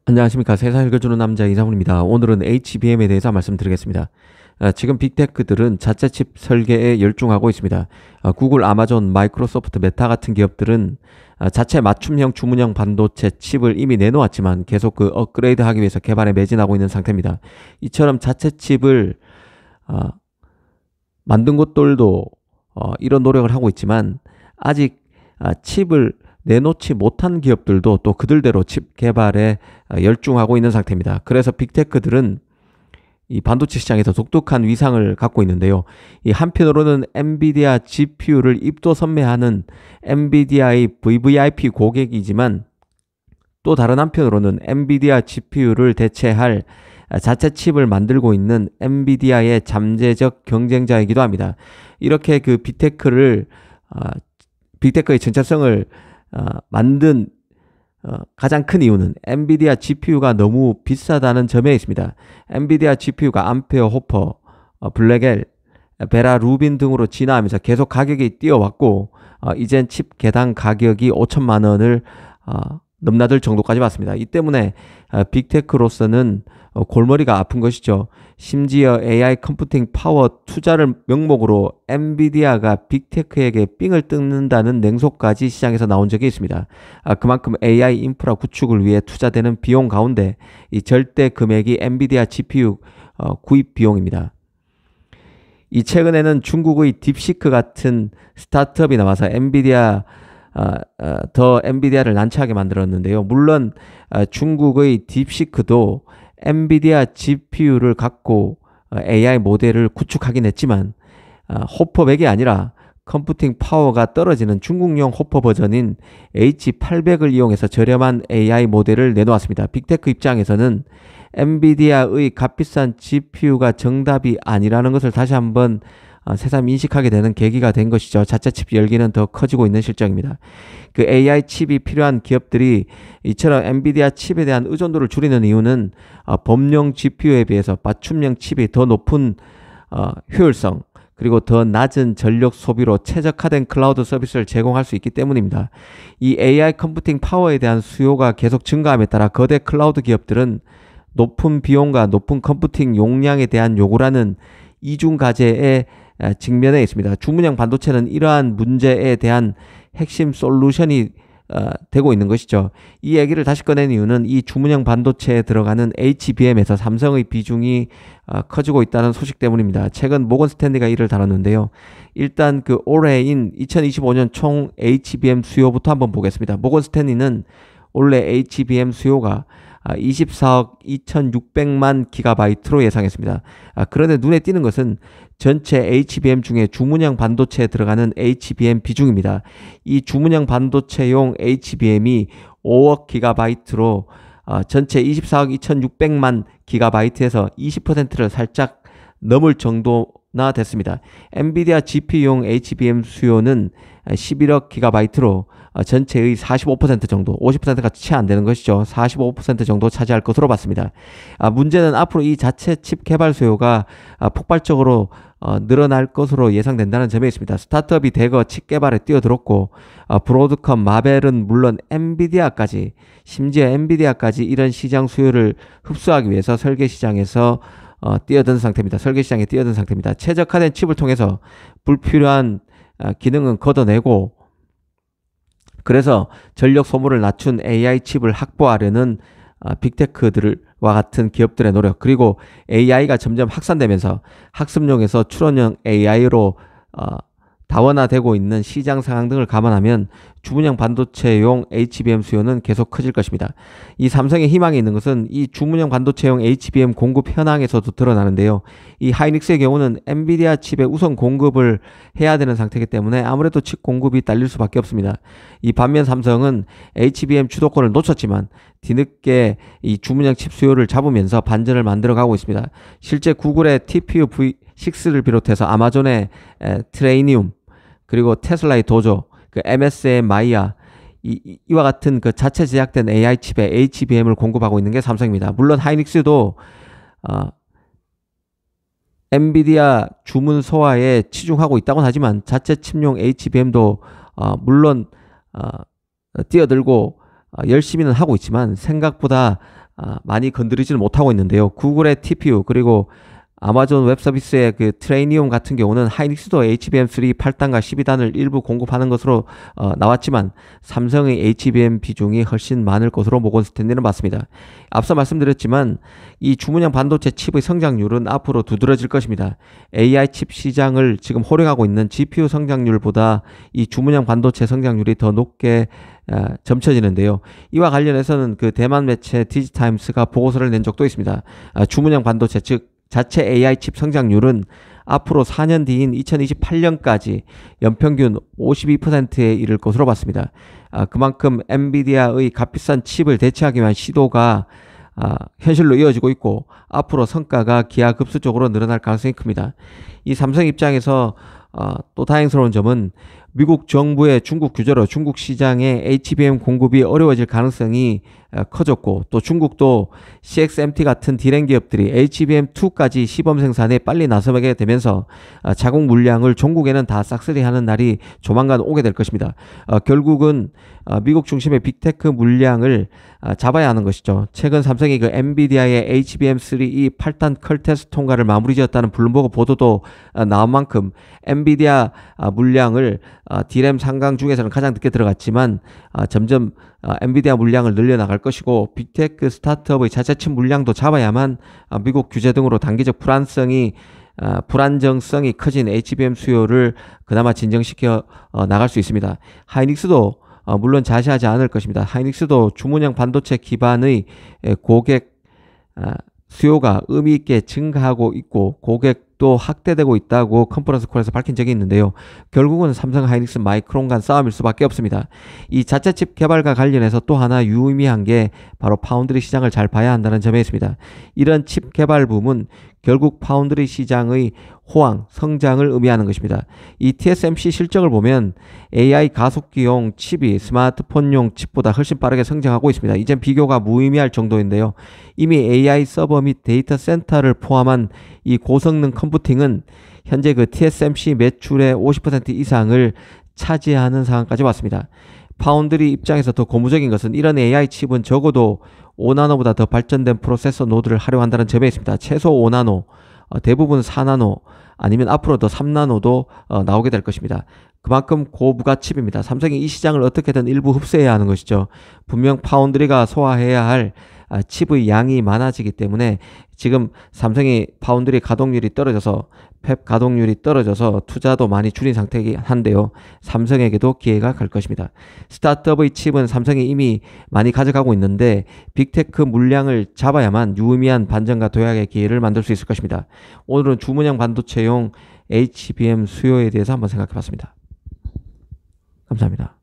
안녕하십니까. 세상 읽어주는 남자 이상훈입니다. 오늘은 HBM에 대해서 말씀드리겠습니다. 지금 빅테크들은 자체 칩 설계에 열중하고 있습니다. 구글, 아마존, 마이크로소프트, 메타 같은 기업들은 자체 맞춤형 주문형 반도체 칩을 이미 내놓았지만 계속 그 업그레이드 하기 위해서 개발에 매진하고 있는 상태입니다. 이처럼 자체 칩을 만든 곳들도 이런 노력을 하고 있지만 아직 칩을 내놓지 못한 기업들도 또 그들대로 칩 개발에 열중하고 있는 상태입니다. 그래서 빅테크들은 이 반도체 시장에서 독특한 위상을 갖고 있는데요. 이 한편으로는 엔비디아 GPU를 입도선매하는 엔비디아의 VVIP 고객이지만 또 다른 한편으로는 엔비디아 GPU를 대체할 자체 칩을 만들고 있는 엔비디아의 잠재적 경쟁자이기도 합니다. 이렇게 그 빅테크의 정체성을 만든 가장 큰 이유는 엔비디아 GPU가 너무 비싸다는 점에 있습니다. 엔비디아 GPU가 암페어, 호퍼, 블랙엘, 베라, 루빈 등으로 진화하면서 계속 가격이 뛰어왔고 이젠 칩 개당 가격이 5천만 원을 넘나들 정도까지 왔습니다. 이 때문에 빅테크로서는 골머리가 아픈 것이죠. 심지어 AI 컴퓨팅 파워 투자를 명목으로 엔비디아가 빅테크에게 삥을 뜯는다는 냉소까지 시장에서 나온 적이 있습니다. 그만큼 AI 인프라 구축을 위해 투자되는 비용 가운데 이 절대 금액이 엔비디아 GPU 구입 비용입니다. 이 최근에는 중국의 딥시크 같은 스타트업이 나와서 더 엔비디아를 난처하게 만들었는데요. 물론 중국의 딥시크도 엔비디아 GPU를 갖고 AI 모델을 구축하긴 했지만 호퍼100이 아니라 컴퓨팅 파워가 떨어지는 중국용 호퍼 버전인 H800을 이용해서 저렴한 AI 모델을 내놓았습니다. 빅테크 입장에서는 엔비디아의 값비싼 GPU가 정답이 아니라는 것을 다시 한번 새삼 인식하게 되는 계기가 된 것이죠. 자체 칩 열기는 더 커지고 있는 실정입니다. 그 AI 칩이 필요한 기업들이 이처럼 엔비디아 칩에 대한 의존도를 줄이는 이유는 범용 GPU에 비해서 맞춤형 칩이 더 높은 효율성 그리고 더 낮은 전력 소비로 최적화된 클라우드 서비스를 제공할 수 있기 때문입니다. 이 AI 컴퓨팅 파워에 대한 수요가 계속 증가함에 따라 거대 클라우드 기업들은 높은 비용과 높은 컴퓨팅 용량에 대한 요구라는 이중 과제에 직면해 있습니다. 주문형 반도체는 이러한 문제에 대한 핵심 솔루션이 되고 있는 것이죠. 이 얘기를 다시 꺼낸 이유는 이 주문형 반도체에 들어가는 HBM에서 삼성의 비중이 커지고 있다는 소식 때문입니다. 최근 모건 스탠리가 이를 다뤘는데요. 일단 그 올해인 2025년 총 HBM 수요부터 한번 보겠습니다. 모건 스탠리는 올해 HBM 수요가 24억 2600만 기가바이트로 예상했습니다. 그런데 눈에 띄는 것은 전체 HBM 중에 주문형 반도체에 들어가는 HBM 비중입니다. 이 주문형 반도체용 HBM이 5억 기가바이트로 전체 24억 2600만 기가바이트에서 20%를 살짝 넘을 정도나 됐습니다. 엔비디아 GPU용 HBM 수요는 11억 기가바이트로 전체의 45% 정도, 50%가 채 안 되는 것이죠. 45% 정도 차지할 것으로 봤습니다. 문제는 앞으로 이 자체 칩 개발 수요가 폭발적으로 늘어날 것으로 예상된다는 점에 있습니다. 스타트업이 대거 칩 개발에 뛰어들었고 브로드컴, 마벨은 물론 심지어 엔비디아까지 이런 시장 수요를 흡수하기 위해서 설계 시장에 뛰어든 상태입니다. 최적화된 칩을 통해서 불필요한 기능은 걷어내고 그래서 전력 소모를 낮춘 AI 칩을 확보하려는 빅테크들과 같은 기업들의 노력 그리고 AI가 점점 확산되면서 학습용에서 추론형 AI로 다원화되고 있는 시장 상황 등을 감안하면 주문형 반도체용 HBM 수요는 계속 커질 것입니다. 이 삼성의 희망이 있는 것은 이 주문형 반도체용 HBM 공급 현황에서도 드러나는데요. 이 하이닉스의 경우는 엔비디아 칩에 우선 공급을 해야 되는 상태이기 때문에 아무래도 칩 공급이 딸릴 수밖에 없습니다. 이 반면 삼성은 HBM 주도권을 놓쳤지만 뒤늦게 이 주문형 칩 수요를 잡으면서 반전을 만들어가고 있습니다. 실제 구글의 TPU V6를 비롯해서 아마존의 트레이니움 그리고 테슬라의 도조, 그 MS의 마이아 이와 같은 그 자체 제작된 AI 칩에 HBM을 공급하고 있는 게 삼성입니다. 물론 하이닉스도 엔비디아 주문 소화에 치중하고 있다고는 하지만 자체 칩용 HBM도 물론 뛰어들고 열심히는 하고 있지만 생각보다 많이 건드리지는 못하고 있는데요. 구글의 TPU 그리고 아마존 웹서비스의 그 트레이니움 같은 경우는 하이닉스도 HBM3 8단과 12단을 일부 공급하는 것으로 나왔지만 삼성의 HBM 비중이 훨씬 많을 것으로 모건 스탠리는 맞습니다. 앞서 말씀드렸지만 이 주문형 반도체 칩의 성장률은 앞으로 두드러질 것입니다. AI 칩 시장을 지금 호령하고 있는 GPU 성장률보다 이 주문형 반도체 성장률이 더 높게 점쳐지는데요. 이와 관련해서는 그 대만 매체 디지타임스가 보고서를 낸 적도 있습니다. 주문형 반도체 즉 자체 AI 칩 성장률은 앞으로 4년 뒤인 2028년까지 연평균 52%에 이를 것으로 봤습니다. 그만큼 엔비디아의 값비싼 칩을 대체하기 위한 시도가 현실로 이어지고 있고 앞으로 성과가 기하급수적으로 늘어날 가능성이 큽니다. 이 삼성 입장에서 또 다행스러운 점은 미국 정부의 중국 규제로 중국 시장에 HBM 공급이 어려워질 가능성이 커졌고 또 중국도 CXMT 같은 디램 기업들이 HBM2까지 시범 생산에 빨리 나서게 되면서 자국 물량을 종국에는 다 싹쓸이하는 날이 조만간 오게 될 것입니다. 결국은 미국 중심의 빅테크 물량을 잡아야 하는 것이죠. 최근 삼성이 그 엔비디아의 HBM3E 8단 컬테스트 통과를 마무리 지었다는 블룸버그 보도도 나온 만큼 엔비디아 물량을 디램 상강 중에서는 가장 늦게 들어갔지만 점점 엔비디아 물량을 늘려나갈 것이고 빅테크 스타트업의 자체 칩 물량도 잡아야만 미국 규제 등으로 단기적 불안정성이 커진 HBM 수요를 그나마 진정시켜 나갈 수 있습니다. 하이닉스도 물론 자시하지 않을 것입니다. 하이닉스도 주문형 반도체 기반의 고객 수요가 의미 있게 증가하고 있고 고객도 확대되고 있다고 컨퍼런스 콜에서 밝힌 적이 있는데요. 결국은 삼성 하이닉스 마이크론 간 싸움일 수밖에 없습니다. 이 자체 칩 개발과 관련해서 또 하나 유의미한 게 바로 파운드리 시장을 잘 봐야 한다는 점에 있습니다. 이런 칩 개발 붐은 결국 파운드리 시장의 호황, 성장을 의미하는 것입니다. 이 TSMC 실적을 보면 AI 가속기용 칩이 스마트폰용 칩보다 훨씬 빠르게 성장하고 있습니다. 이젠 비교가 무의미할 정도인데요. 이미 AI 서버 및 데이터 센터를 포함한 이 고성능 컴퓨팅은 현재 그 TSMC 매출의 50% 이상을 차지하는 상황까지 왔습니다. 파운드리 입장에서 더 고무적인 것은 이런 AI 칩은 적어도 5나노보다 더 발전된 프로세서 노드를 활용한다는 점에 있습니다. 최소 5나노, 대부분 4나노, 아니면 앞으로 더 3나노도 나오게 될 것입니다. 그만큼 고부가 칩입니다. 삼성이 이 시장을 어떻게든 일부 흡수해야 하는 것이죠. 분명 파운드리가 소화해야 할 칩의 양이 많아지기 때문에 지금 삼성이 파운드리 가동률이 떨어져서 팹 가동률이 떨어져서 투자도 많이 줄인 상태이긴 한데요. 삼성에게도 기회가 갈 것입니다. 스타트업의 칩은 삼성이 이미 많이 가져가고 있는데 빅테크 물량을 잡아야만 유의미한 반전과 도약의 기회를 만들 수 있을 것입니다. 오늘은 주문형 반도체용 HBM 수요에 대해서 한번 생각해 봤습니다. 감사합니다.